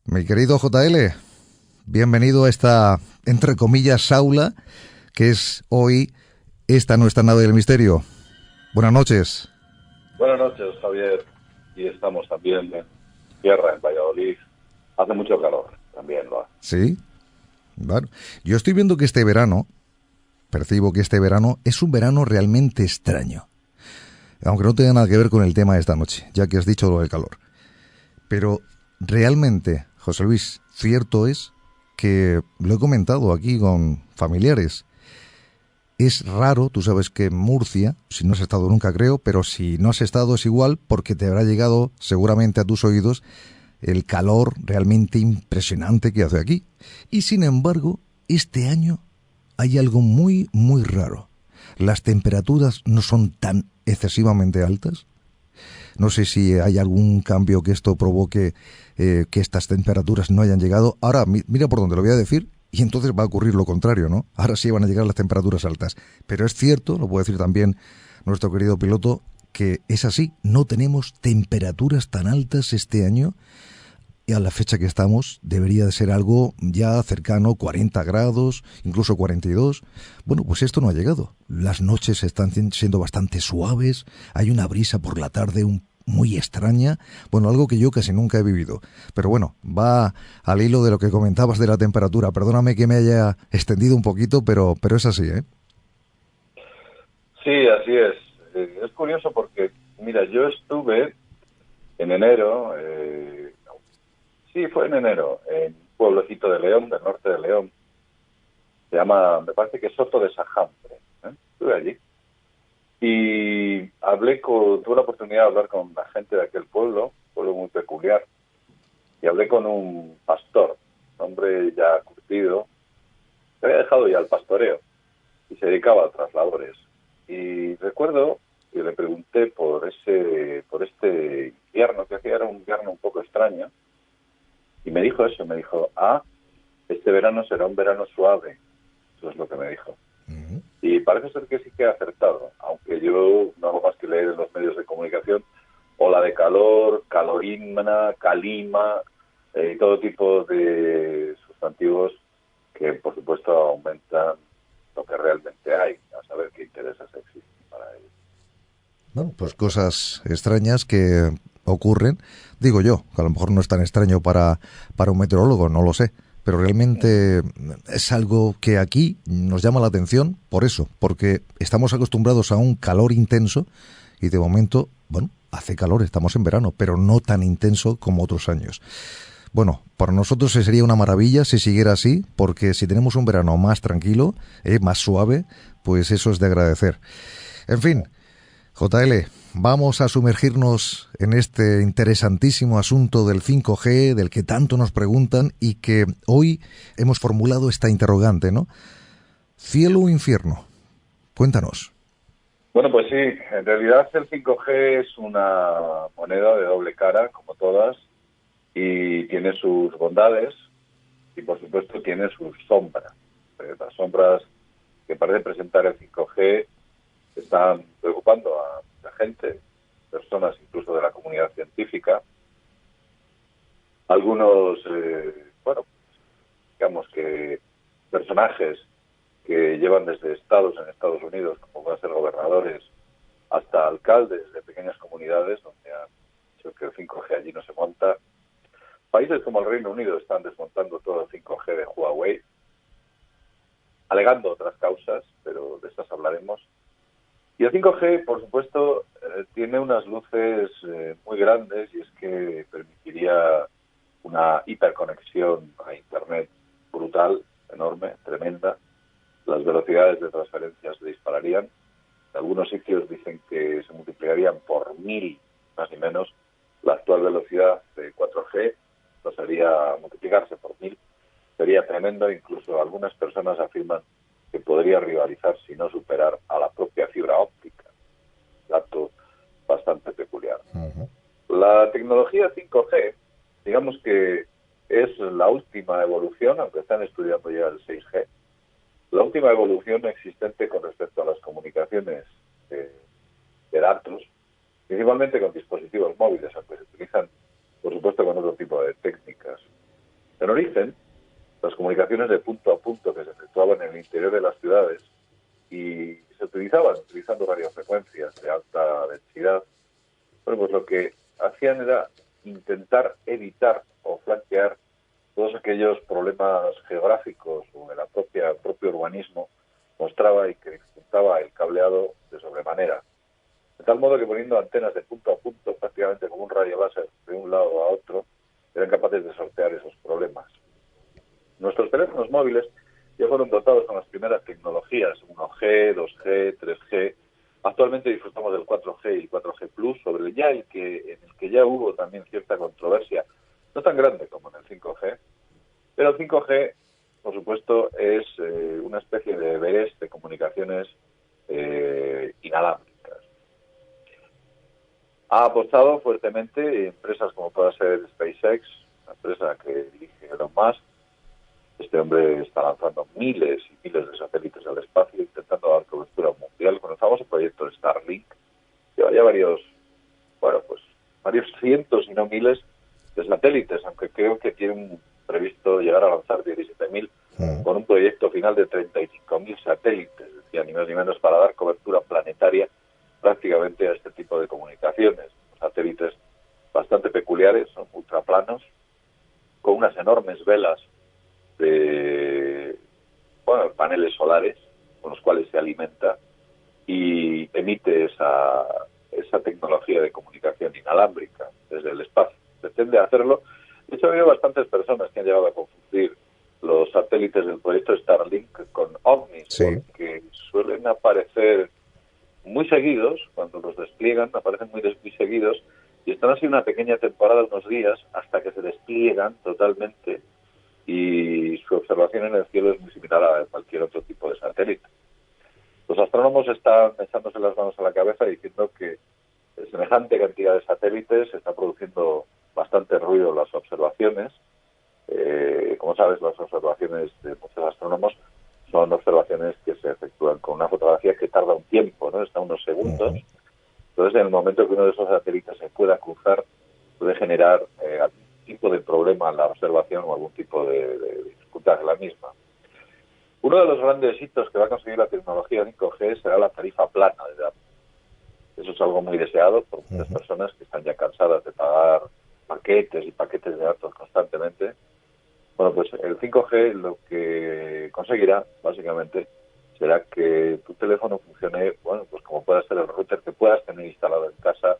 Mi querido JL, bienvenido a esta, entre comillas, saula, que es hoy esta nuestra nave del misterio. Buenas noches. Buenas noches, Javier. Y estamos también en tierra, en Valladolid. Hace mucho calor, también lo hace. Sí, bueno, yo estoy viendo que este verano, percibo que este verano es un verano realmente extraño. Aunque no tenga nada que ver con el tema de esta noche, ya que has dicho lo del calor. Pero realmente, José Luis, cierto es que lo he comentado aquí con familiares. Es raro, tú sabes que en Murcia, si no has estado nunca creo, pero si no has estado es igual porque te habrá llegado seguramente a tus oídos el calor realmente impresionante que hace aquí. Y sin embargo, este año hay algo muy, muy raro. Las temperaturas no son tan excesivamente altas. No sé si hay algún cambio que esto provoque que estas temperaturas no hayan llegado. Ahora, mira por dónde lo voy a decir, y entonces va a ocurrir lo contrario, ¿no? Ahora sí van a llegar las temperaturas altas. Pero es cierto, lo puede decir también nuestro querido piloto, que es así. No tenemos temperaturas tan altas este año. Y a la fecha que estamos debería de ser algo ya cercano, 40 grados, incluso 42. Bueno, pues esto no ha llegado. Las noches están siendo bastante suaves, hay una brisa por la tarde muy extraña, bueno, algo que yo casi nunca he vivido. Pero bueno, va al hilo de lo que comentabas de la temperatura. Perdóname que me haya extendido un poquito, pero es así, ¿eh? Sí, así es. Es curioso porque, mira, yo estuve en enero, sí, fue en enero, en un pueblecito de León, del norte de León. Se llama, me parece que es Soto de Sajambre. Estuve allí. Y tuve la oportunidad de hablar con la gente de aquel pueblo muy peculiar, y hablé con un pastor, un hombre ya curtido, que había dejado ya el pastoreo y se dedicaba a otras labores. Y recuerdo que le pregunté por este invierno que hacía, era un invierno un poco extraño, y me dijo eso, me dijo, este verano será un verano suave. Eso es lo que me dijo. Uh-huh. Y parece ser que sí que ha acertado, aunque yo no hago más que leer en los medios de comunicación ola de calor, calorina, calima, y todo tipo de sustantivos que, por supuesto, aumentan lo que realmente hay, a saber qué intereses existen para ellos. Bueno, pues cosas extrañas que ocurren, digo yo, que a lo mejor no es tan extraño para un meteorólogo, no lo sé, pero realmente es algo que aquí nos llama la atención por eso, porque estamos acostumbrados a un calor intenso y de momento, bueno, hace calor, estamos en verano, pero no tan intenso como otros años. Bueno, para nosotros sería una maravilla si siguiera así, porque si tenemos un verano más tranquilo, más suave, pues eso es de agradecer. En fin, JL, vamos a sumergirnos en este interesantísimo asunto del 5G, del que tanto nos preguntan y que hoy hemos formulado esta interrogante, ¿no? ¿Cielo o infierno? Cuéntanos. Bueno, pues sí, en realidad el 5G es una moneda de doble cara, como todas, y tiene sus bondades y, por supuesto, tiene sus sombras. Las sombras que parece presentar el 5G están preocupando a mucha gente, personas incluso de la comunidad científica. Algunos, digamos que personajes que llevan desde estados en Estados Unidos, como pueden ser gobernadores, hasta alcaldes de pequeñas comunidades, donde han dicho que el 5G allí no se monta. Países como el Reino Unido están desmontando todo el 5G de Huawei, alegando otras causas, pero de estas hablaremos. Y el 5G, por supuesto, tiene unas luces muy grandes, y es que permitiría una hiperconexión a Internet brutal, enorme, tremenda. Las velocidades de transferencia se dispararían. En algunos sitios dicen que se multiplicarían por 1000, más ni menos, la actual velocidad de 4G. Esto sería multiplicarse por 1000. Sería tremendo. Incluso algunas personas afirman que podría rivalizar, si no superar, a la propia fibra óptica. Dato bastante peculiar. Uh-huh. La tecnología 5G, digamos que es la última evolución, aunque están estudiando ya el 6G, la última evolución existente con respecto a las comunicaciones de datos, principalmente con dispositivos móviles, aunque se utilizan, por supuesto, con otro tipo de técnicas. En origen, las comunicaciones de punto a punto que se efectuaban en el interior de las ciudades y se utilizaban utilizando radiofrecuencias de alta densidad, bueno, pues lo que hacían era intentar evitar o flanquear todos aquellos problemas geográficos o el propio urbanismo mostraba y que dificultaba el cableado de sobremanera. De tal modo que poniendo antenas de punto a punto, prácticamente como un rayo láser de un lado a otro, eran capaces de sortear esos problemas. Nuestros teléfonos móviles ya fueron dotados con las primeras tecnologías, 1G, 2G, 3G. Actualmente disfrutamos del 4G y 4G Plus, sobre en el que ya hubo también cierta controversia, no tan grande como en el 5G, pero el 5G, por supuesto, es una especie de Everest de comunicaciones inalámbricas. Ha apostado fuertemente empresas como pueda ser SpaceX, una empresa que dirige Elon Musk. Este hombre está lanzando miles y miles de satélites al espacio, intentando dar cobertura mundial con el famoso proyecto Starlink. Lleva ya varios cientos y no miles de satélites, aunque creo que tienen previsto llegar a lanzar 17.000 con un proyecto final de 35.000 satélites, decía, ni más ni menos, para dar cobertura planetaria prácticamente a este tipo de comunicaciones. Satélites bastante peculiares, son ultraplanos, con unas enormes velas de paneles solares con los cuales se alimenta y emite esa tecnología de comunicación inalámbrica desde el espacio. Pretende hacerlo. De hecho, ha habido bastantes personas que han llegado a confundir los satélites del proyecto Starlink con ovnis, porque suelen aparecer muy seguidos, cuando los despliegan, aparecen muy seguidos, y están así una pequeña temporada, unos días, hasta que se despliegan totalmente, y su observación en el cielo es muy similar a cualquier otro tipo de satélite. Los astrónomos están echándose las manos a la cabeza diciendo que semejante cantidad de satélites está produciendo bastante ruido en las observaciones. Como sabes, las observaciones de muchos astrónomos son observaciones que se efectúan con una fotografía que tarda un tiempo, ¿no? Está unos segundos. Entonces, en el momento que uno de esos satélites se pueda cruzar, puede generar algún tipo de problema en la observación o algún tipo de dificultad en la misma. Uno de los grandes hitos que va a conseguir la tecnología 5G será la tarifa plana de datos. Eso es algo muy deseado por muchas personas que están ya cansadas de pagar paquetes y paquetes de datos constantemente. Bueno, pues el 5G lo que conseguirá, básicamente, será que tu teléfono funcione, pues como pueda ser el router que puedas tener instalado en casa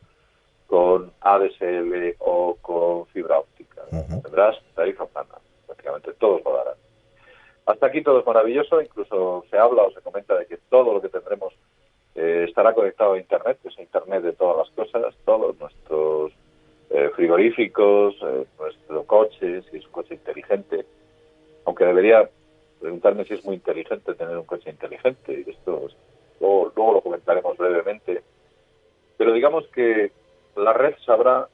con ADSL o con fibra óptica. Tendrás tarifa plana, prácticamente todos lo darán. Hasta aquí todo es maravilloso, incluso se habla o se comenta de que todo lo que tendremos estará conectado a Internet, que es Internet de todas las cosas, todos nuestros frigoríficos, nuestro coche, si es un coche inteligente, aunque debería preguntarme si es muy inteligente tener un coche inteligente, y esto luego lo comentaremos brevemente, pero digamos que la red sabrá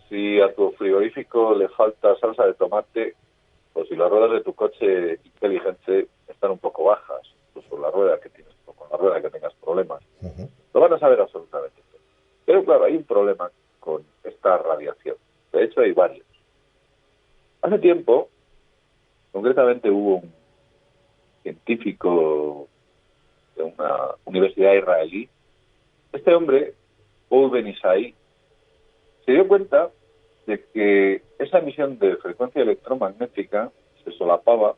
si a tu frigorífico le falta salsa de tomate o si las ruedas de tu coche inteligente están un poco bajas, pues con la rueda que tienes o con la rueda que tengas problemas. Lo van a saber absolutamente todo. Pero claro, hay un problema con esta radiación. De hecho, hay varios. Hace tiempo, concretamente hubo un científico de una universidad israelí. Este hombre, Paul Ben-Isai, se dio cuenta de que esa emisión de frecuencia electromagnética se solapaba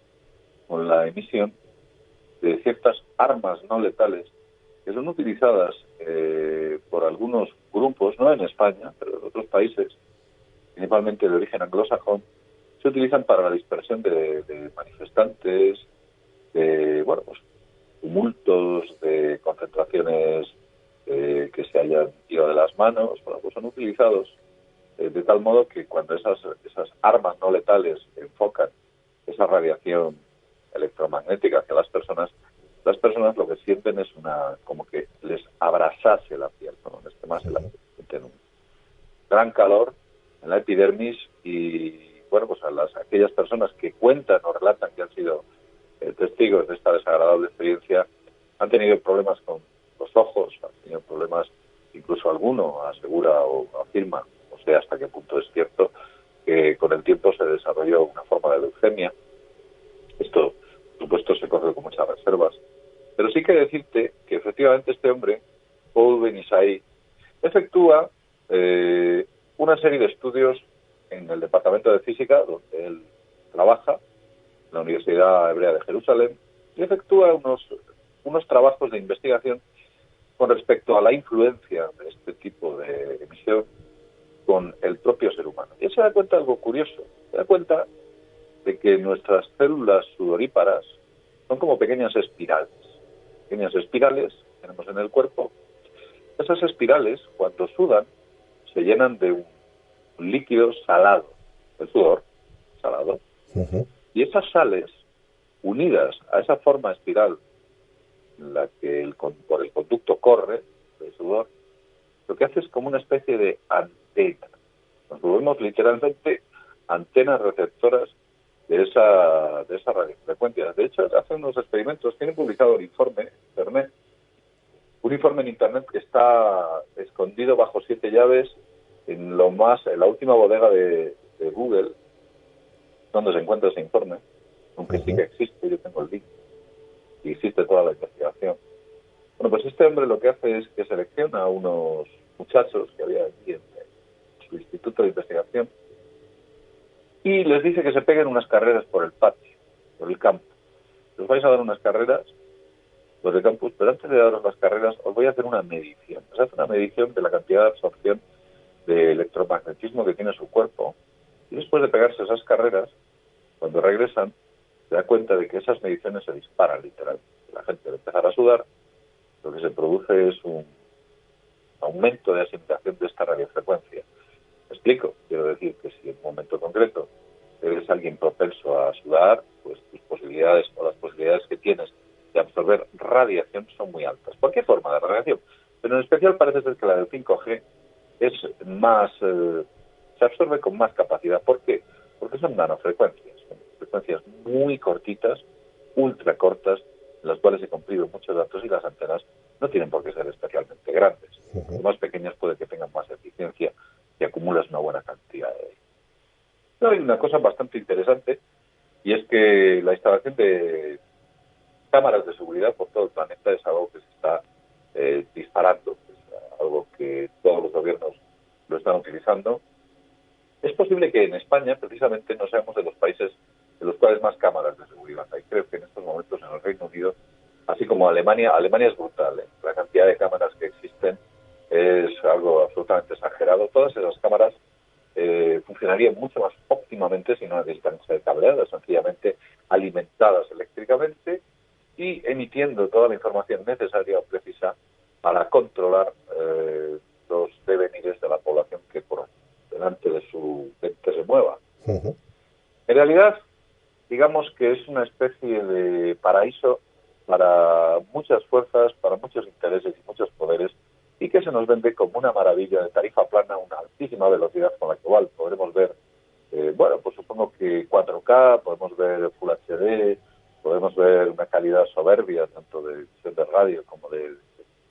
con la emisión de ciertas armas no letales que son utilizadas por algunos grupos, no en España, pero en otros países, principalmente de origen anglosajón, se utilizan para la dispersión de manifestantes, de tumultos, de concentraciones que se hayan ido de las manos. Pues son utilizados de tal modo que cuando esas armas no letales enfocan esa radiación electromagnética hacia las personas lo que sienten es como que les abrasase la piel, ¿no? Sienten un gran calor en la epidermis y, pues aquellas personas que cuentan o relatan que han sido testigos de esta desagradable experiencia han tenido problemas con los ojos, han tenido problemas, incluso alguno asegura o afirma, no sé hasta qué punto es cierto, que con el tiempo se desarrolló una forma de donde él trabaja, en la Universidad Hebrea de Jerusalén, y efectúa unos trabajos de investigación con respecto a la influencia de este tipo de emisión con el propio ser humano. Y él se da cuenta de algo curioso. Se da cuenta de que nuestras células sudoríparas son como pequeñas espirales. Pequeñas espirales que tenemos en el cuerpo. Esas espirales, cuando sudan, se llenan de un líquido salado, el sudor salado. Ujú. Y esas sales, unidas a esa forma espiral en la que por el conducto corre el sudor, lo que hace es como una especie de antena. Nos volvemos literalmente antenas receptoras de esa radiofrecuencia. De hecho, hacen unos experimentos, tienen publicado un informe en internet que está escondido bajo 7 llaves en la última bodega de Google, donde se encuentra ese informe, aunque sí que existe, yo tengo el link, y existe toda la investigación. Bueno, pues este hombre lo que hace es que selecciona a unos muchachos que había aquí en su instituto de investigación y les dice que se peguen unas carreras por el patio, por el campo. Os vais a dar unas carreras por el campus, pero antes de daros las carreras os voy a hacer una medición. Se hace una medición de la cantidad de absorción de electromagnetismo que tiene su cuerpo y después de pegarse esas carreras, cuando regresan, se da cuenta de que esas mediciones se disparan literalmente. La gente va a empezar a sudar, lo que se produce es un aumento de asimilación de esta radiofrecuencia. ¿Me explico? Quiero decir que si en un momento concreto eres alguien propenso a sudar, pues tus posibilidades o las posibilidades que tienes de absorber radiación son muy altas. ¿Por forma de radiación? Pero en especial parece ser que la del 5G es más, se absorbe con más capacidad. ¿Por qué? Porque son nanofrecuencias, son frecuencias muy cortitas, ultra cortas, en las cuales se comprimen muchos datos y las antenas no tienen por qué ser especialmente grandes. Las más pequeñas puede que tengan más eficiencia y acumulas una buena cantidad de ellas. Pero hay una cosa bastante interesante y es que la instalación de cámaras de seguridad por todo el planeta es algo que se está disparando, es algo que todos los gobiernos lo están utilizando. Es posible que en España, precisamente, no seamos de los países de los cuales más cámaras de seguridad hay. Creo que en estos momentos en el Reino Unido, así como Alemania es brutal, ¿eh? La cantidad de cámaras que existen es algo absolutamente exagerado. Todas esas cámaras funcionarían mucho más óptimamente si no necesitan ser cableadas, sencillamente alimentadas eléctricamente y emitiendo toda la información necesaria o precisa para controlar los devenires de la población que por delante de su mente se mueva. En realidad, digamos que es una especie de paraíso para muchas fuerzas, para muchos intereses y muchos poderes, y que se nos vende como una maravilla de tarifa plana, una altísima velocidad con la cual podremos ver, pues supongo que 4K, podemos ver Full HD, podemos ver una calidad soberbia, tanto de visión de radio como de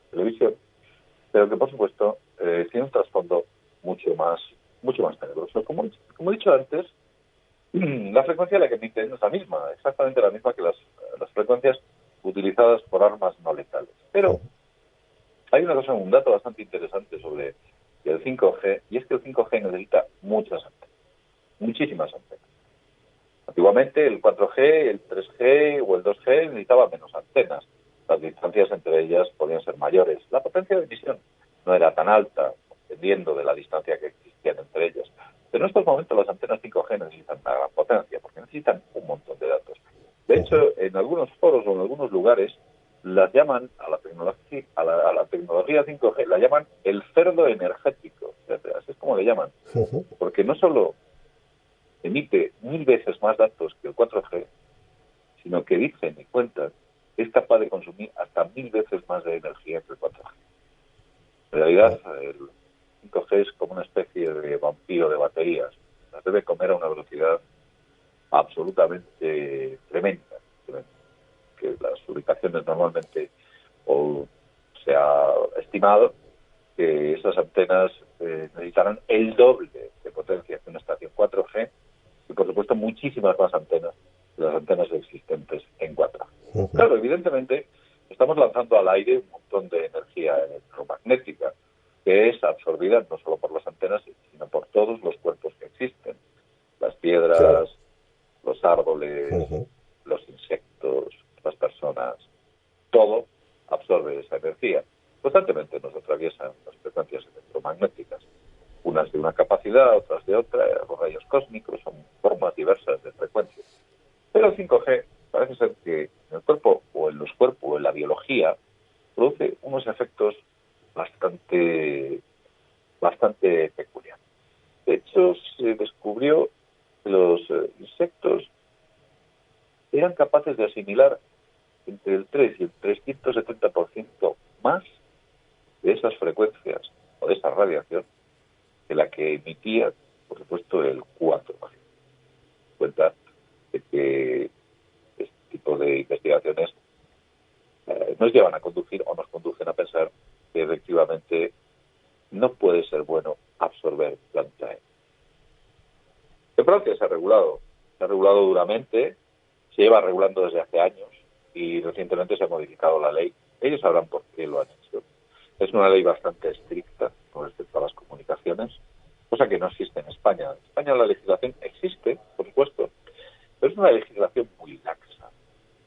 televisión, pero que por supuesto tiene un trasfondo mucho más tenebroso. Como he dicho antes, la frecuencia a la que emite no es la misma, exactamente la misma que las frecuencias utilizadas por armas no letales. Pero hay una cosa, un dato bastante interesante sobre el 5G, y es que el 5G necesita muchas antenas, muchísimas antenas. Antiguamente el 4G, el 3G o el 2G necesitaba menos antenas. Las distancias entre ellas podían ser mayores. La potencia de emisión no era tan alta, dependiendo de la distancia que existían entre ellas. Pero en estos momentos las antenas 5G necesitan una gran potencia, porque necesitan un montón de datos. De hecho, en algunos foros o en algunos lugares las llaman a la tecnología 5G, la llaman el cerdo energético. Así es como le llaman. Porque no solo emite 1000 veces más datos que el 4G, sino que dicen y cuentan que es capaz de consumir hasta 1000 veces más de energía que el 4G. En realidad, el 5G es como una especie de vampiro de baterías. Las debe comer a una velocidad absolutamente tremenda. Que las ubicaciones normalmente, o se ha estimado que esas antenas necesitarán el doble de potencia que una estación 4G y, por supuesto, muchísimas más antenas que las antenas existentes en 4G. Claro, evidentemente, estamos lanzando al aire un montón de energía electromagnética que es absorbida no solo por las antenas, sino por todos los cuerpos que existen. las piedras, Claro. los árboles, Ujú. los insectos, las personas, todo absorbe esa energía. Constantemente nos atraviesan las frecuencias electromagnéticas, unas de una capacidad, otras de otra, los rayos cósmicos, son formas diversas de frecuencias. Pero el 5G parece ser que en el cuerpo o en los cuerpos o en la biología produce unos efectos bastante peculiares. De hecho, se descubrió que los insectos eran capaces de asimilar entre el 3 y el 370% más de esas frecuencias o de esa radiación que la que emitía, por supuesto, el 4%. Cuenta de que este tipo de investigaciones nos llevan a conducir o nos conducen a pensar que efectivamente no puede ser bueno absorber planta. En Francia se ha regulado duramente, se lleva regulando desde hace años y recientemente se ha modificado la ley. Ellos sabrán por qué lo han hecho. Es una ley bastante estricta con respecto a las comunicaciones, cosa que no existe en España. En España la legislación existe, por supuesto, pero es una legislación muy laxa,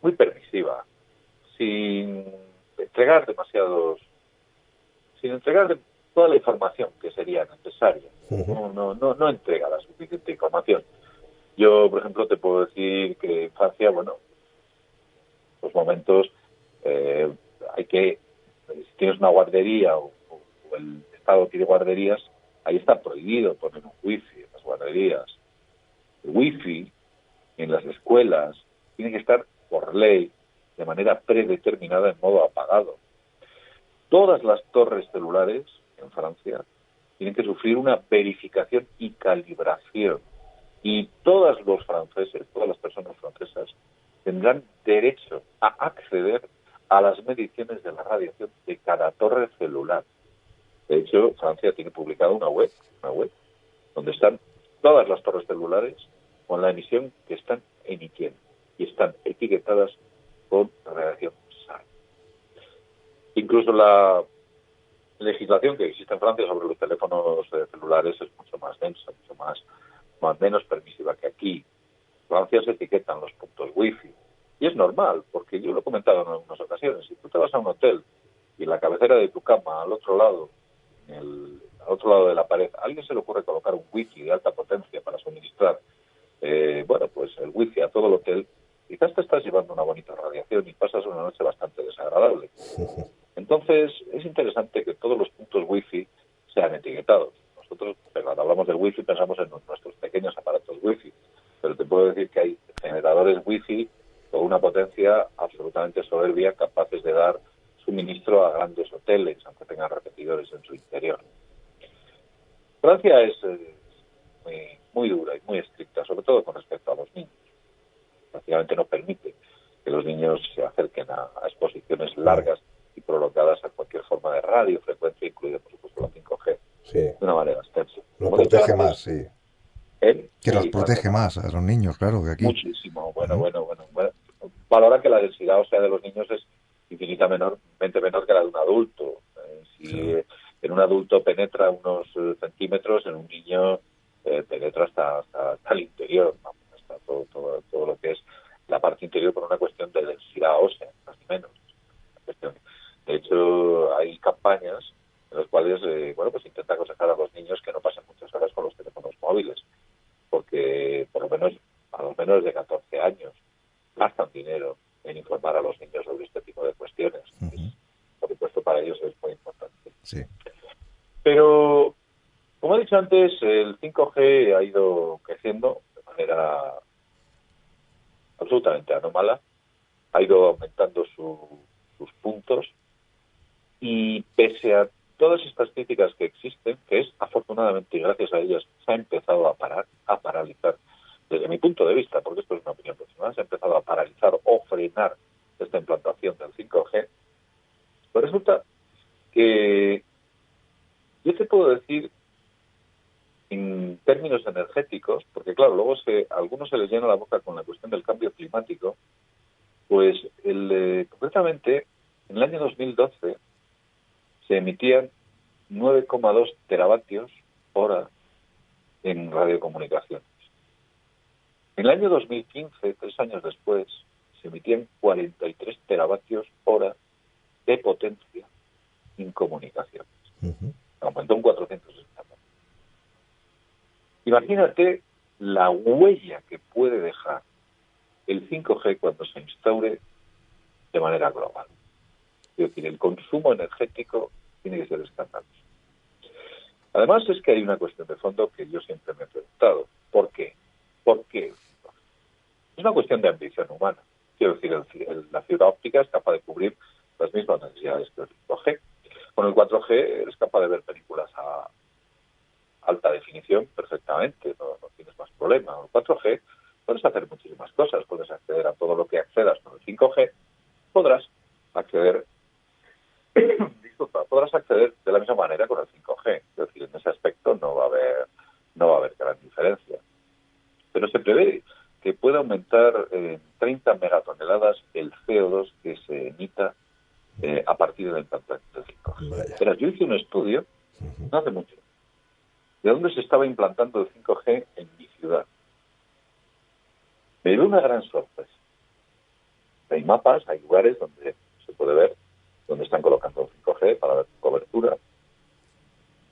muy permisiva, sin entregar toda la información que sería necesaria. No entrega la suficiente información. Yo, por ejemplo, te puedo decir que en Francia, bueno, los momentos hay que, si tienes una guardería o el Estado tiene guarderías, ahí está prohibido poner un wifi en las guarderías. El wifi en las escuelas tiene que estar por ley de manera predeterminada en modo apagado. Todas las torres celulares en Francia tienen que sufrir una verificación y calibración. Y todos los franceses, todas las personas francesas, tendrán derecho a acceder a las mediciones de la radiación de cada torre celular. De hecho, Francia tiene publicada una web donde están todas las torres celulares con la emisión que están emitiendo y están etiquetadas con radiación SAR. Incluso la legislación que existe en Francia sobre los teléfonos celulares es mucho más densa, menos permisiva que aquí. En Francia se etiquetan los puntos wifi y es normal, porque yo lo he comentado en algunas ocasiones. Si tú te vas a un hotel y en la cabecera de tu cama, al otro lado de la pared, a alguien se le ocurre colocar un wifi de alta potencia para suministrar pues el wifi a todo el hotel, quizás te estás llevando una bonita radiación y pasas una noche bastante desagradable. Entonces, es interesante que todos los puntos wifi sean etiquetados. Nosotros, cuando hablamos del wifi, pensamos en nuestros pequeños aparatos wifi, pero te puedo decir que hay generadores wifi con una potencia absolutamente soberbia, capaces de dar suministro a grandes hoteles, aunque tengan repetidores en su interior. Francia es muy dura y muy estricta, sobre todo con respecto a los niños. Prácticamente no permite que los niños se acerquen a exposiciones largas y prolongadas a cualquier forma de radiofrecuencia, incluida, por supuesto, la 5G, Sí. de una manera extensa. Los Como he dicho protege antes, más, sí. Que los Sí, protege más a los niños, claro, que aquí. muchísimo. Bueno. Valora que la densidad ósea de los niños es infinitamente menor que la de un adulto. Si en un adulto penetra unos centímetros, en un niño penetra hasta el interior, ¿no? Hasta todo lo que es la parte interior por una cuestión de densidad ósea, más ni menos. De hecho, hay campañas en las cuales pues intenta aconsejar a los niños que no pasen muchas horas con los teléfonos móviles, porque por lo menos a los menores de 14 años gastan dinero en informar a los niños sobre este tipo de cuestiones. Por supuesto, para ellos es muy importante. Sí. Pero, como he dicho antes, el 5G ha ido creciendo de manera absolutamente anómala, ha ido aumentando sus puntos, y pese a todas estas críticas que existen, que es afortunadamente y gracias a ellas se ha empezado a paralizar, desde mi punto de vista, porque esto es una opinión personal, se ha empezado a paralizar o frenar esta implantación del 5G, pues resulta que yo te puedo decir en términos energéticos, porque claro, luego a algunos se les llena la boca con la cuestión del cambio climático, pues concretamente en el año 2012 se emitían 9,2 teravatios hora en radiocomunicaciones. En el año 2015, 3 años después, se emitían 43 teravatios hora de potencia en comunicaciones. Aumentó un 460%. Imagínate la huella que puede dejar el 5G cuando se instaure de manera global. Es decir, el consumo energético tiene que ser escandaloso. Además, es que hay una cuestión de fondo que yo siempre me he preguntado. ¿Por qué? ¿Por qué? Es una cuestión de ambición humana. Quiero decir, la fibra óptica es capaz de cubrir las mismas necesidades que el 5G. Con el 4G eres capaz de ver películas a alta definición perfectamente, no tienes más problema. Con el 4G puedes hacer muchísimas cosas, puedes acceder a todo lo que accedas con el 5G, podrás acceder de la misma manera con el 5G. Es decir, en ese aspecto no va a haber gran diferencia. Pero se prevé que pueda aumentar en 30 megatoneladas el CO2 que se emita a partir del implantamiento del 5G. Pero yo hice un estudio, no hace mucho, de dónde se estaba implantando el 5G en mi ciudad. Me dio una gran sorpresa. Hay mapas, hay lugares donde se puede ver dónde están colocando el 5G para ver cobertura.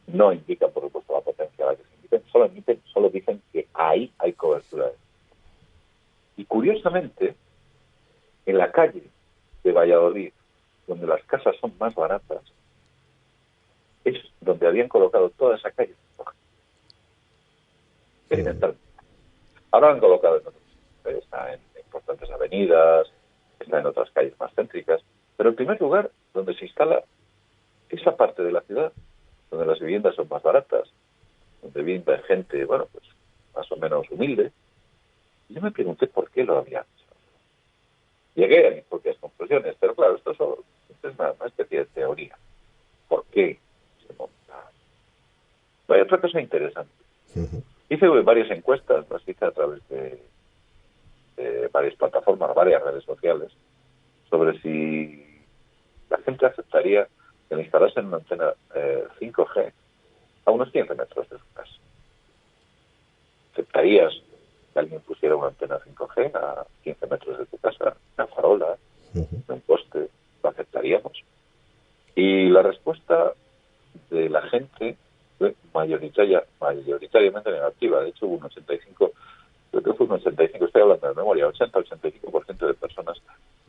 No indican, por supuesto, la potencia a la que se emiten, solo dicen que ahí hay cobertura. Y curiosamente, en la calle de Valladolid, donde las casas son más baratas, es donde habían colocado toda esa calle. Experimentalmente. Ahora han colocado en otros, está en importantes avenidas, está en otras calles más céntricas, pero en primer lugar, donde se instala esa parte de la ciudad, donde las viviendas son más baratas, donde vive gente, bueno, pues más o menos humilde. Y yo me pregunté por qué lo habían hecho. Llegué a mis propias conclusiones, pero claro, esto es una especie de teoría. ¿Por qué se monta? Hay otra cosa interesante. Hice varias encuestas, las hice a través de varias plataformas, varias redes sociales, sobre si la gente aceptaría que le instalasen una antena 5G a unos 15 metros de su casa. ¿Aceptarías que alguien pusiera una antena 5G a 15 metros de tu casa, una farola, un poste? ¿Lo aceptaríamos? Y la respuesta de la gente fue mayoritariamente negativa. De hecho, hubo un 85, creo que fue un 85, estoy hablando de memoria, 80-85% de personas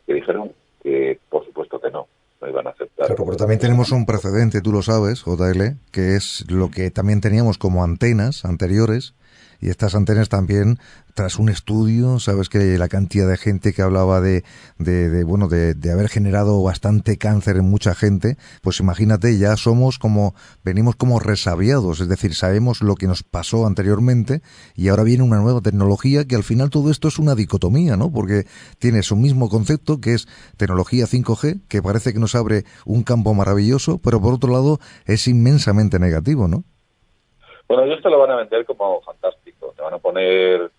que dijeron que, por supuesto que no iban a aceptar. Claro, pero también tenemos un precedente, tú lo sabes, JL, que es lo que también teníamos como antenas anteriores, y estas antenas también, tras un estudio, sabes que la cantidad de gente que hablaba de haber generado bastante cáncer en mucha gente, pues imagínate, ya venimos como resabiados, es decir, sabemos lo que nos pasó anteriormente y ahora viene una nueva tecnología que al final todo esto es una dicotomía, ¿no? Porque tienes un mismo concepto que es tecnología 5G, que parece que nos abre un campo maravilloso, pero por otro lado es inmensamente negativo, ¿no? Bueno, ellos te lo van a vender como fantástico. Te van a poner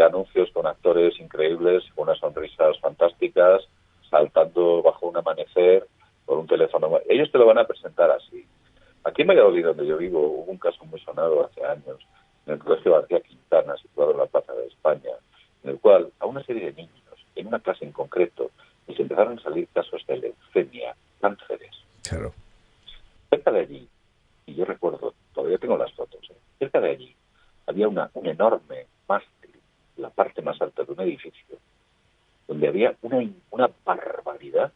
anuncios con actores increíbles, con unas sonrisas fantásticas, saltando bajo un amanecer, con un teléfono. Ellos te lo van a presentar así. Aquí en Valladolid, donde yo vivo, hubo un caso muy sonado hace años, en el Colegio García Quintana, situado en la Plaza de España, en el cual a una serie de niños, en una clase en concreto, les empezaron a salir casos de leucemia, cánceres. Claro. Cerca de allí, y yo recuerdo, todavía tengo las fotos, cerca de allí había un enorme mástil, la parte más alta de un edificio, donde había una barbaridad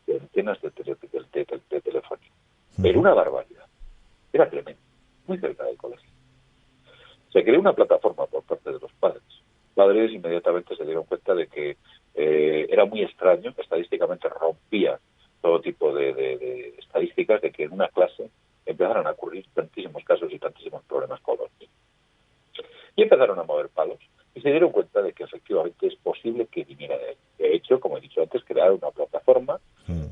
de antenas de telefonía. Pero una barbaridad. Era tremendo. Muy cerca del colegio. Se creó una plataforma por parte de los padres. Los padres inmediatamente se dieron cuenta de que era muy extraño, estadísticamente rompía todo tipo de estadísticas de que en una clase empezaron a ocurrir tantísimos casos y tantísimos problemas con los niños. Y empezaron a mover palos y se dieron cuenta de que efectivamente es posible que viniera de ahí. De hecho, como he dicho antes, crearon una plataforma.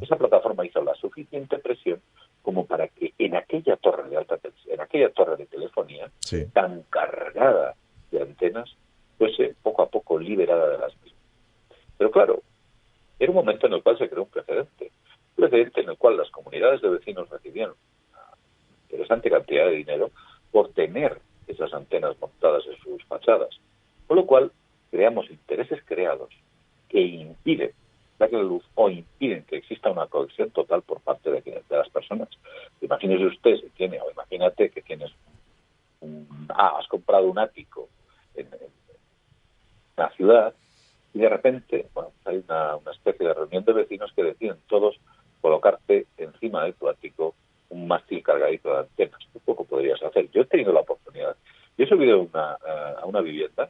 Esa plataforma hizo la suficiente presión como para que en aquella torre de alta tensión, en aquella torre de telefonía, tan cargada de antenas, fuese poco a poco liberada de las mismas. Pero claro, era un momento en el cual se creó un precedente en el cual las comunidades de vecinos recibían una interesante cantidad de dinero por tener esas antenas montadas en sus fachadas. Con lo cual, creamos intereses creados que impiden la luz o impiden que exista una cohesión total por parte de las personas. Imagínese usted si tiene, o imagínate que tienes has comprado un ático en una ciudad y de repente, bueno, hay una especie de reunión de vecinos que deciden todos colocarte encima de tu ático un mástil cargadito de antenas. Un poco podrías hacer. Yo he tenido la oportunidad. Yo he subido a una vivienda.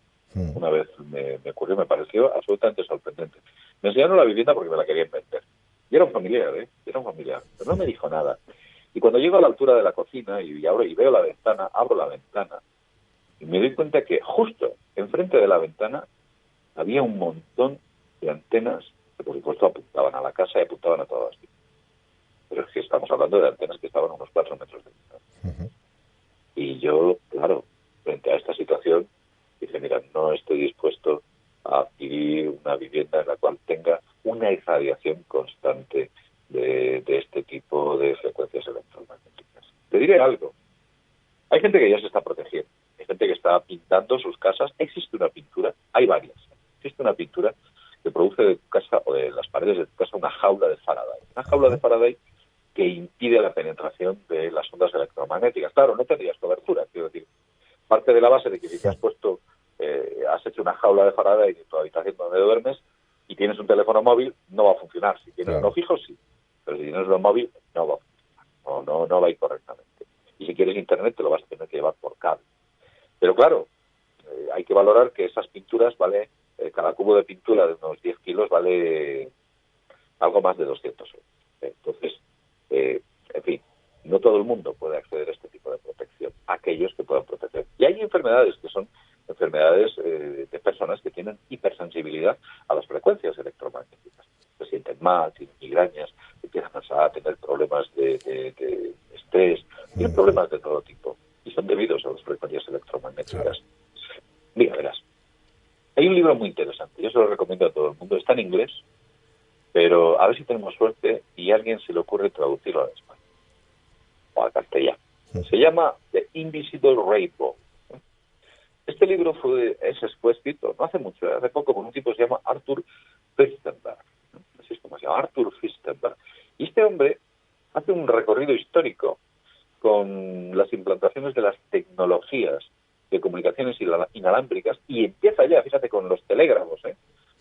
Una vez me ocurrió, me pareció absolutamente sorprendente. Me enseñaron la vivienda porque me la querían vender. Y era un familiar, Era un familiar. Pero no me dijo nada. Y cuando llego a la altura de la cocina y veo la ventana, abro la ventana y me doy cuenta que justo enfrente de la ventana había un montón de antenas que, por supuesto, apuntaban a la casa y apuntaban a todas. Pero es que estamos hablando de antenas que estaban a unos 4 metros de distancia. Y yo, claro, frente a esta situación, dije, mira, no estoy dispuesto a adquirir una vivienda en la cual tenga una irradiación constante de este tipo de frecuencias electromagnéticas. Te diré algo. Hay gente que ya se está protegiendo. Hay gente que está pintando sus casas. Existe una pintura, hay varias. Existe una pintura que produce de tu casa o de las paredes de tu casa una jaula de Faraday. Una jaula de Faraday que impide la penetración de las ondas electromagnéticas. Claro, no tendrías cobertura, quiero decir. Parte de la base de que si te has puesto, has hecho una jaula de Faraday en tu habitación donde duermes y tienes un teléfono móvil, no va a funcionar. Si tienes uno fijo, sí. Pero si tienes uno móvil, no va a funcionar. No va a ir correctamente. Y si quieres internet, te lo vas a tener que llevar por cable. Pero claro, hay que valorar que esas pinturas cada cubo de pintura de unos 10 kilos vale algo más de 200 euros. Entonces, en fin, no todo el mundo puede acceder a este tipo de protección, aquellos que puedan proteger. Y hay enfermedades que son enfermedades de personas que tienen hipersensibilidad a las frecuencias electromagnéticas. Se sienten mal, tienen migrañas, empiezan a tener problemas de estrés, tienen problemas de todo tipo y son debidos a las frecuencias electromagnéticas. Mira, verás, hay un libro muy interesante, yo se lo recomiendo a todo el mundo, está en inglés, pero a ver si tenemos suerte y a alguien se le ocurre traducirlo al español o al castellano. Se llama The Invisible Rainbow. Este libro fue escrito no hace mucho, hace poco, por un tipo que se llama Arthur Firstenberg. Así es como se llama, Arthur Firstenberg. Y este hombre hace un recorrido histórico con las implantaciones de las tecnologías de comunicaciones inalámbricas y empieza ya, fíjate, con los telégrafos,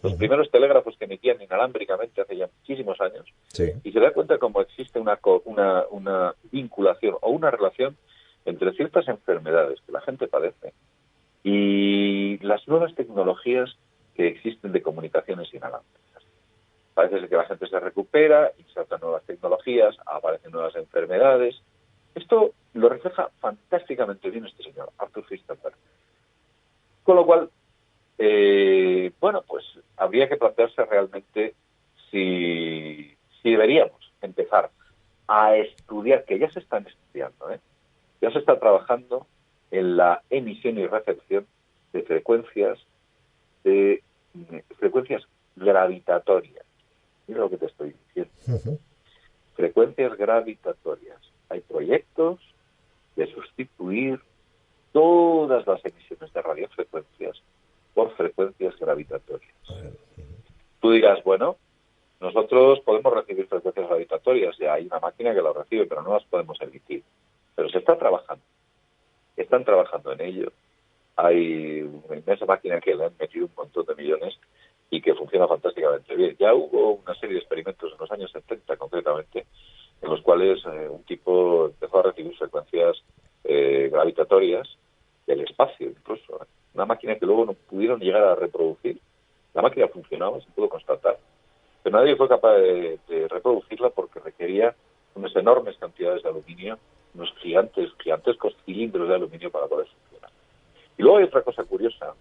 los primeros telégrafos que emitían inalámbricamente hace ya muchísimos años, y se da cuenta cómo existe una vinculación o una relación entre ciertas enfermedades que la gente padece y las nuevas tecnologías que existen de comunicaciones inalámbricas. Parece que la gente se recupera, insertan nuevas tecnologías, aparecen nuevas enfermedades. Esto lo refleja fantásticamente bien este señor, Arthur Firstenberg. Con lo cual, pues habría que plantearse realmente si deberíamos empezar a estudiar, que ya se están estudiando, ya se está trabajando en la emisión y recepción de frecuencias gravitatorias. Mira lo que te estoy diciendo. Frecuencias gravitatorias. Hay proyectos de sustituir todas las emisiones de radiofrecuencias por frecuencias gravitatorias. Tú dirás, bueno, nosotros podemos recibir frecuencias gravitatorias, ya hay una máquina que las recibe, pero no las podemos emitir. Pero se está trabajando. Están trabajando en ello. Hay una inmensa máquina que le han metido un montón de millones y que funciona fantásticamente bien. Ya hubo una serie de experimentos en los años 70, concretamente, en los cuales un tipo empezó a recibir frecuencias gravitatorias del espacio, incluso. Una máquina que luego no pudieron llegar a reproducir. La máquina funcionaba, se pudo constatar, pero nadie fue capaz de reproducirla porque requería unas enormes cantidades de aluminio, unos gigantescos cilindros de aluminio para poder funcionar. Y luego hay otra cosa curiosa.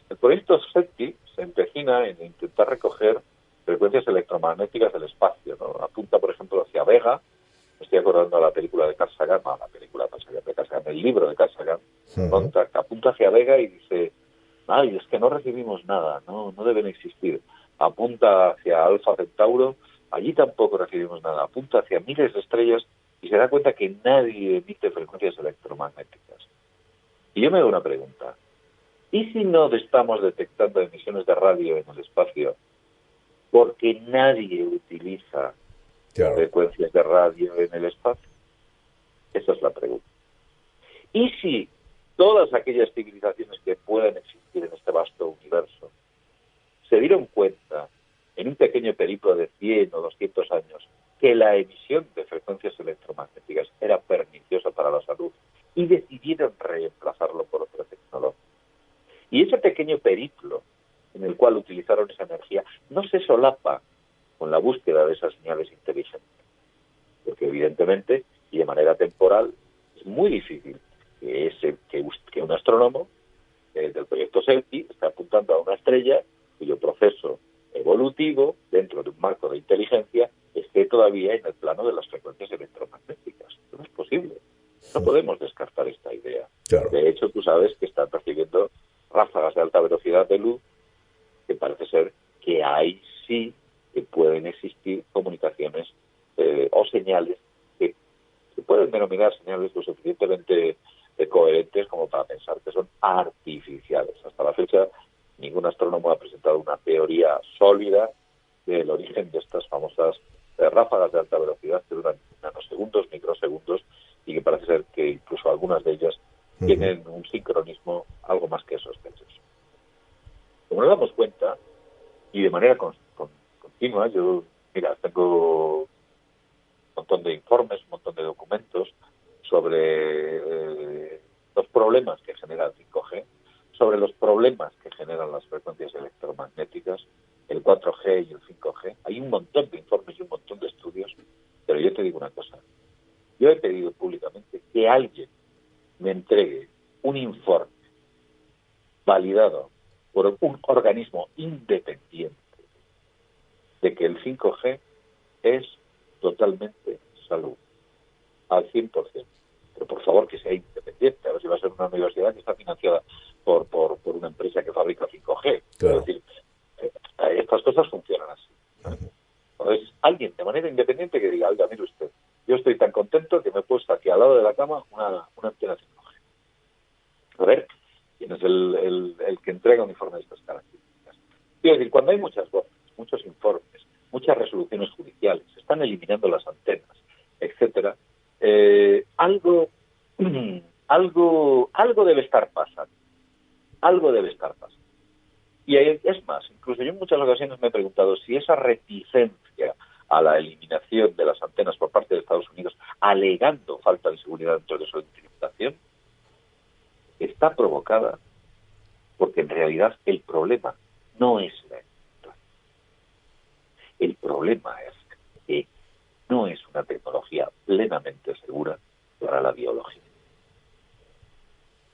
El proyecto SETI se empecina en intentar recoger frecuencias electromagnéticas del espacio, ¿no? Apunta, por ejemplo, hacia Vega. Me estoy acordando de la película de Carl Sagan, el libro de Carl Sagan, que apunta hacia Vega y dice, ay, es que no recibimos nada, no deben existir. Apunta hacia Alfa Centauro, allí tampoco recibimos nada. Apunta hacia miles de estrellas y se da cuenta que nadie emite frecuencias electromagnéticas. Y yo me hago una pregunta. ¿Y si no estamos detectando emisiones de radio en el espacio porque nadie utiliza frecuencias de radio en el espacio? Esa es la pregunta. ¿Y si todas aquellas civilizaciones que puedan existir en este vasto universo se dieron cuenta en un pequeño periplo de 100 o 200 años que la emisión de frecuencias electromagnéticas era perniciosa para la salud y decidieron reemplazarlo por otra tecnología? Y ese pequeño periplo en el cual utilizaron esa energía no se solapa con la búsqueda de esas señales inteligentes, porque evidentemente y de manera temporal es muy difícil que un astrónomo del proyecto SETI esté apuntando a una estrella cuyo proceso evolutivo dentro de un marco de inteligencia esté todavía en el plano de las frecuencias electromagnéticas. Eso no es posible. No podemos descartar esta idea. Claro. De hecho, tú sabes que están percibiendo ráfagas de alta velocidad de luz, que parece ser que ahí sí que pueden existir comunicaciones o señales que se pueden denominar señales lo suficientemente coherentes como para pensar que son artificiales. Hasta la fecha, ningún astrónomo ha presentado una teoría sólida del origen de estas famosas ráfagas de alta velocidad que duran nanosegundos, microsegundos, y que parece ser que incluso algunas de ellas tienen un sincronismo algo más que sospechoso. Como nos damos cuenta, y de manera continua, yo, tengo un montón de informes, un montón de documentos sobre los problemas que genera el 5G, sobre los problemas que generan las frecuencias electromagnéticas, el 4G y el 5G. Hay un montón de informes y un montón de estudios, pero yo te digo una cosa. Yo he pedido públicamente que alguien me entregue un informe validado por un organismo independiente de que el 5G es totalmente salud, al 100%. Pero por favor que sea independiente. A ver si va a ser una universidad que está financiada por una empresa que fabrica 5G. Claro. Es decir, estas cosas funcionan así. Entonces, alguien de manera independiente que diga, oiga, mire usted, yo estoy tan contento que me he puesto aquí al lado de la cama una antena 5G. A ver, quién es el que entrega un informe de estas características. Quiero decir, cuando hay muchas voces, muchos informes, muchas resoluciones judiciales, se están eliminando las antenas, etcétera, algo debe estar pasando. Algo debe estar pasando. Y es más, incluso yo en muchas ocasiones me he preguntado si esa reticencia a la eliminación de las antenas por parte de Estados Unidos, alegando falta de seguridad dentro de su utilización, está provocada porque en realidad el problema no es la electrónica. El problema es que no es una tecnología plenamente segura para la biología.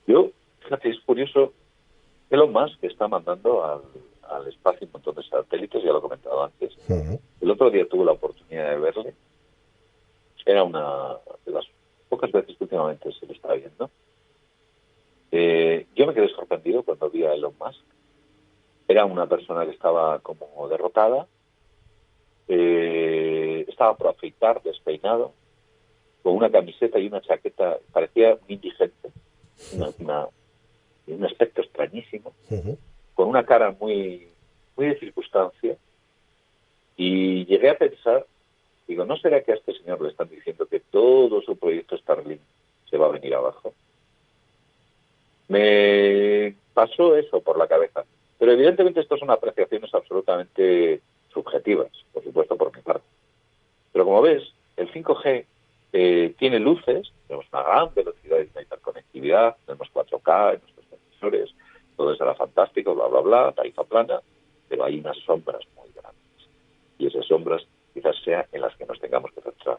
Fíjate, es curioso, Elon Musk que está mandando al espacio un montón de satélites, ya lo he comentado antes. El otro día tuve la oportunidad de verle. Era una de las pocas veces que últimamente se le está viendo. Yo me quedé sorprendido cuando vi a Elon Musk. Era una persona que estaba como derrotada, estaba por afeitar, despeinado, con una camiseta y una chaqueta, parecía un indigente, un aspecto extrañísimo, con una cara muy, muy de circunstancia, y llegué a pensar, digo, ¿no será que a este señor le están diciendo que todo su proyecto Starlink se va a venir abajo? Me pasó eso por la cabeza, pero evidentemente esto son apreciaciones absolutamente subjetivas, por supuesto por mi parte. Pero como ves, el 5G tiene luces, tenemos una gran velocidad de interconectividad, tenemos 4K en nuestros televisores, todo será fantástico, bla, bla, bla, tarifa plana, pero hay unas sombras muy grandes. Y esas sombras quizás sean en las que nos tengamos que centrar.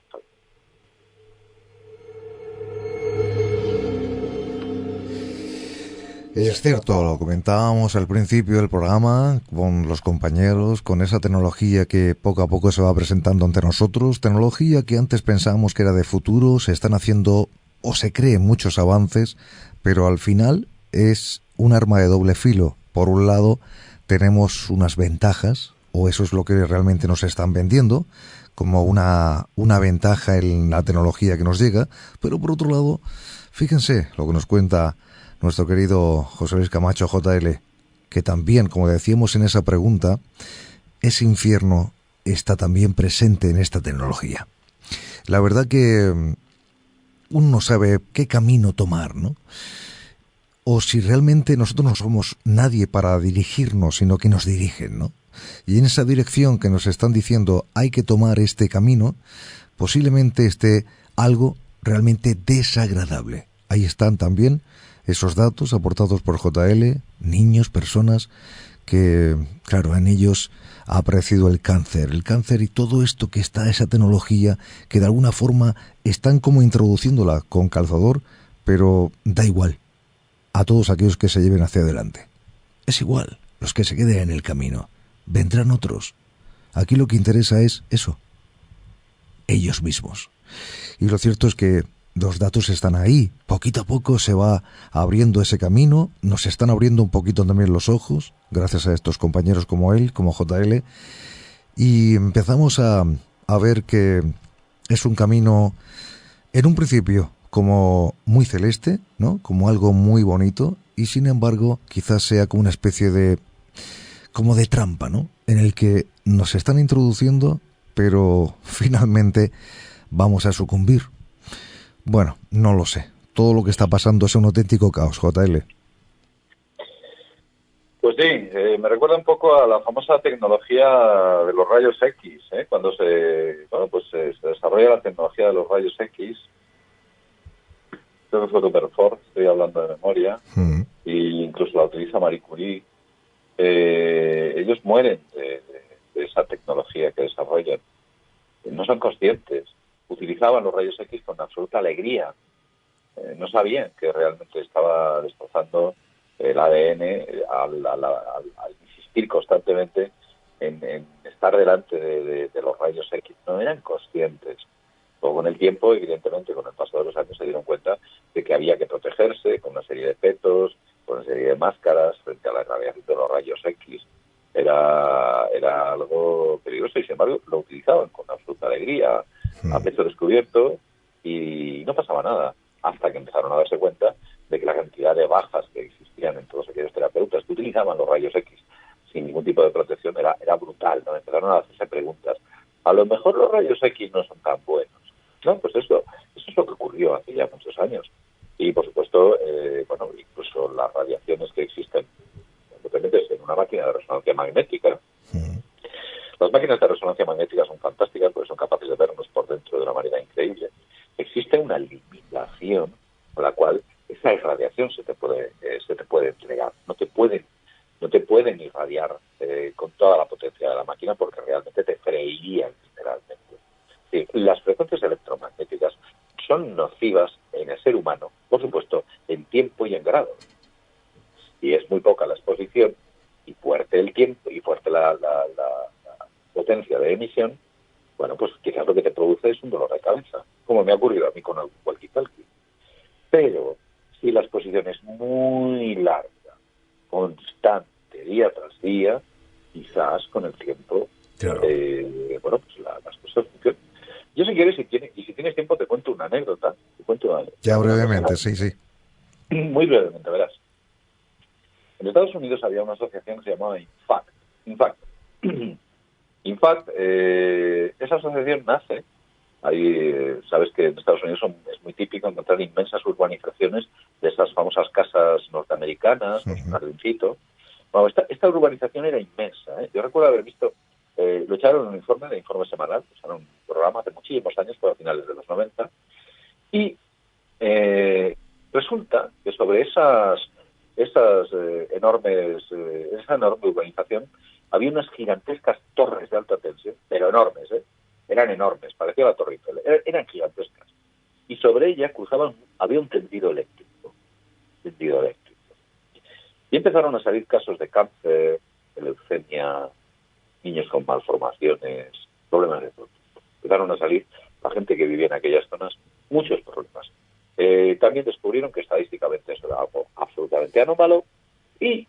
Es cierto, lo comentábamos al principio del programa con los compañeros, con esa tecnología que poco a poco se va presentando ante nosotros, tecnología que antes pensábamos que era de futuro, se están haciendo o se creen muchos avances, pero al final es un arma de doble filo. Por un lado, tenemos unas ventajas, o eso es lo que realmente nos están vendiendo, como una ventaja en la tecnología que nos llega, pero por otro lado, fíjense lo que nos cuenta nuestro querido José Luis Camacho, JL, que también, como decíamos en esa pregunta, ese infierno está también presente en esta tecnología. La verdad que uno no sabe qué camino tomar, ¿no? O si realmente nosotros no somos nadie para dirigirnos, sino que nos dirigen, ¿no? Y en esa dirección que nos están diciendo hay que tomar este camino, posiblemente esté algo realmente desagradable. Ahí están también esos datos aportados por JL, niños, personas que, claro, en ellos ha aparecido el cáncer y todo esto que está, esa tecnología que de alguna forma están como introduciéndola con calzador, pero da igual a todos aquellos que se lleven hacia adelante. Es igual, los que se queden en el camino. Vendrán otros. Aquí lo que interesa es eso, ellos mismos. Y lo cierto es que los datos están ahí. Poquito a poco se va abriendo ese camino. Nos están abriendo un poquito también los ojos, gracias a estos compañeros como él, como JL. Y empezamos a ver que es un camino, en un principio, como muy celeste, ¿no? Como algo muy bonito. Y sin embargo, quizás sea como una especie de, como de trampa, ¿no? En el que nos están introduciendo, pero finalmente vamos a sucumbir. Bueno, no lo sé. Todo lo que está pasando es un auténtico caos, JL. Pues sí, me recuerda un poco a la famosa tecnología de los rayos X, cuando se desarrolla la tecnología de los rayos X. Creo que fue Rutherford, estoy hablando de memoria, y incluso la utiliza Marie Curie. Ellos mueren de esa tecnología que desarrollan. No son conscientes. Utilizaban los rayos X con absoluta alegría. No sabían que realmente estaba destrozando el ADN al insistir constantemente en estar delante de los rayos X. No eran conscientes. Luego, con el tiempo, evidentemente, con el paso de los años, se dieron cuenta de que había que protegerse con una serie de petos, con una serie de máscaras frente a la radiación de los rayos X. Era algo peligroso y, sin embargo, lo utilizaban con absoluta alegría, a pecho descubierto, y no pasaba nada, hasta que empezaron a darse cuenta de que la cantidad de bajas que existían en todos aquellos terapeutas que utilizaban los rayos X sin ningún tipo de protección era brutal, ¿no? Empezaron a hacerse preguntas. A lo mejor los rayos X no son tan buenos. No, pues eso es lo que ocurrió hace ya muchos años. Y, por supuesto, incluso las radiaciones que existen, independientemente en una máquina de resonancia magnética. Las máquinas de resonancia magnética son fantásticas porque son capaces de vernos por dentro de una manera increíble. Existe una limitación con la cual esa irradiación se te puede entregar. No te pueden irradiar con toda la potencia de la máquina porque realmente te freirían literalmente. Sí, las frecuencias electromagnéticas son nocivas en el ser humano, por supuesto, en tiempo y en grado. Y es muy poca la exposición y fuerte el tiempo y fuerte la potencia de emisión. Bueno, pues quizás lo que te produce es un dolor de cabeza, como me ha ocurrido a mí con el walkie-talkie. Pero si la exposición es muy larga, constante, día tras día, quizás con el tiempo, claro. Las cosas funcionan. Yo, si quieres, si tienes tiempo, te cuento una anécdota. Ya brevemente, sí. Muy brevemente, verás. En Estados Unidos había una asociación que se llamaba INFACT. INFACT, esa asociación nace. Ahí, sabes que en Estados Unidos es muy típico encontrar inmensas urbanizaciones de esas famosas casas norteamericanas, un jardincito. Bueno, esta urbanización era inmensa. Yo recuerdo haber visto, lo echaron en un informe semanal, echaron un programa hace muchísimos años, fue a finales de los 90, y resulta que sobre esa enorme urbanización había unas gigantescas torres de alta tensión, pero enormes, eran enormes, parecía la Torre Eiffel, eran gigantescas. Y sobre ellas había un tendido eléctrico. Y empezaron a salir casos de cáncer, de leucemia, niños con malformaciones, problemas de todo tipo. Empezaron a salir la gente que vivía en aquellas zonas, muchos problemas. También descubrieron que estadísticamente eso era algo absolutamente anómalo, y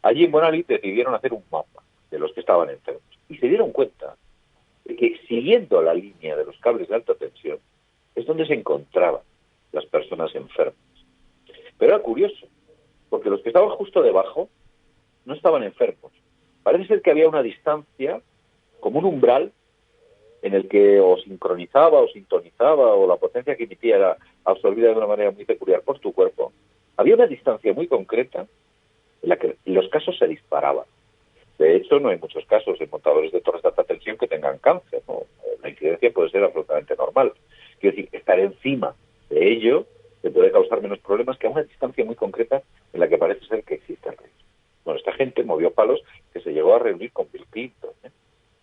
allí en Bonali decidieron hacer un mapa de los que estaban enfermos. Y se dieron cuenta de que, siguiendo la línea de los cables de alta tensión, es donde se encontraban las personas enfermas. Pero era curioso, Parece ser que había una distancia, como un umbral, en el que o sincronizaba o sintonizaba, o la potencia que emitía era absorbida de una manera muy peculiar por tu cuerpo. Había una distancia muy concreta en la que los casos se disparaban. De hecho, no hay muchos casos en montadores de torres de alta tensión que tengan cáncer, ¿no? La incidencia puede ser absolutamente normal. Quiero decir, estar encima de ello te puede causar menos problemas que a una distancia muy concreta en la que parece ser que existe el riesgo. Bueno, esta gente movió palos que se llegó a reunir con Bill Clinton, ¿eh?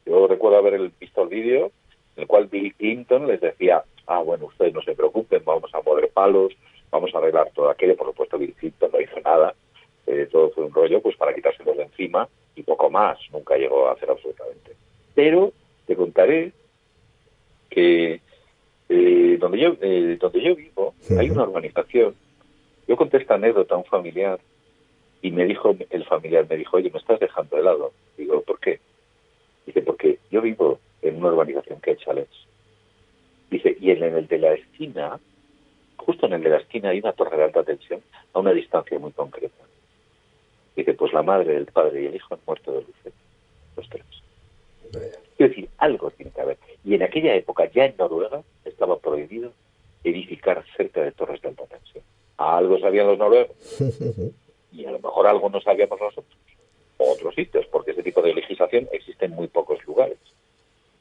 Yo recuerdo haber visto el vídeo en el cual Bill Clinton les decía, bueno, ustedes no se preocupen, vamos a mover palos, vamos a arreglar todo aquello. Por supuesto, Bill Clinton no hizo nada, todo fue un rollo pues para quitárselos de encima y poco más, nunca llegó a hacer absolutamente. Pero te contaré que donde yo vivo hay una urbanización. Yo conté esta anécdota a un familiar y el familiar me dijo, oye, me estás dejando de lado. Digo, ¿por qué? Dice, porque yo vivo en una urbanización que hay chalets. Dice, y en el de la esquina, justo en el de la esquina hay una torre de alta tensión a una distancia muy concreta. Dice, pues la madre, el padre y el hijo han muerto de luces, los tres. Quiero decir, algo tiene que haber. Y en aquella época, ya en Noruega, estaba prohibido edificar cerca de torres de alta tensión. Algo sabían los noruegos. Y a lo mejor algo no sabíamos nosotros. O otros sitios, porque ese tipo de legislación existe en muy pocos lugares.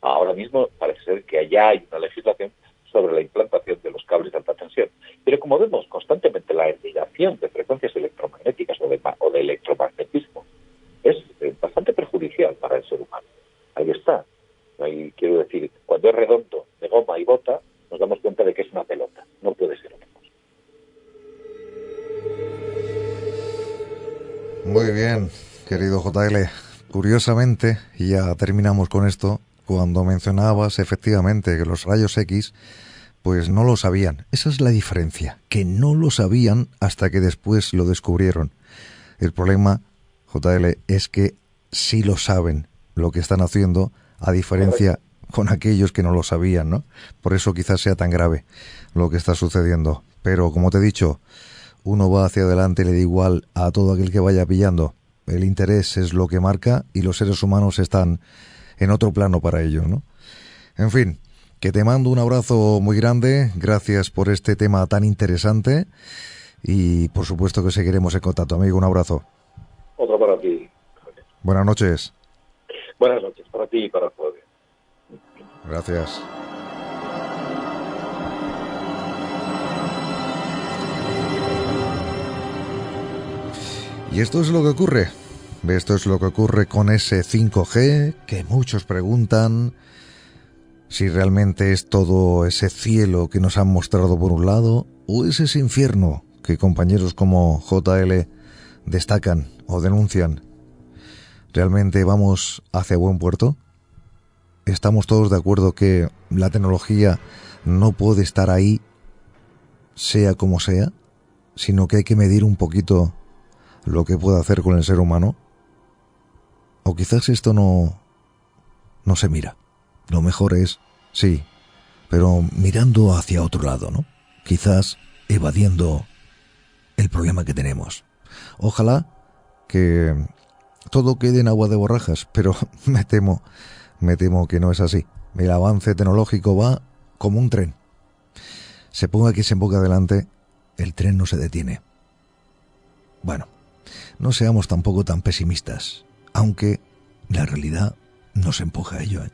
Ahora mismo parece ser que allá hay una legislación sobre la implantación de los cables de alta tensión. Pero como vemos constantemente la irradiación de frecuencias electromagnéticas o de electromagnetismo es bastante perjudicial para el ser humano. Ahí está. Ahí quiero decir, cuando es redondo, de goma y bota, nos damos cuenta de que es una pelota. No puede ser otra cosa. Muy bien, querido JL. Curiosamente, y ya terminamos con esto, cuando mencionabas efectivamente que los rayos X, pues no lo sabían. Esa es la diferencia, que no lo sabían hasta que después lo descubrieron. El problema, JL, es que sí lo saben lo que están haciendo, a diferencia con aquellos que no lo sabían, ¿no? Por eso quizás sea tan grave lo que está sucediendo. Pero, como te he dicho, uno va hacia adelante y le da igual a todo aquel que vaya pillando. El interés es lo que marca y los seres humanos están en otro plano para ello, ¿no? En fin, que te mando un abrazo muy grande, gracias por este tema tan interesante y por supuesto que seguiremos en contacto, amigo, un abrazo. Otro para ti. Buenas noches. Buenas noches, para ti y para todos. Gracias. Y esto es lo que ocurre. Esto es lo que ocurre con ese 5G, que muchos preguntan si realmente es todo ese cielo que nos han mostrado por un lado, o es ese infierno que compañeros como JL destacan o denuncian. ¿Realmente vamos hacia buen puerto? ¿Estamos todos de acuerdo que la tecnología no puede estar ahí, sea como sea, sino que hay que medir un poquito lo que puede hacer con el ser humano? O quizás esto no se mira. Lo mejor es, sí, pero mirando hacia otro lado, ¿no? Quizás evadiendo el problema que tenemos. Ojalá que todo quede en agua de borrajas, pero me temo que no es así. El avance tecnológico va como un tren. Se ponga que se emboca adelante, el tren no se detiene. Bueno, no seamos tampoco tan pesimistas, aunque la realidad nos empuja a ello, ¿eh?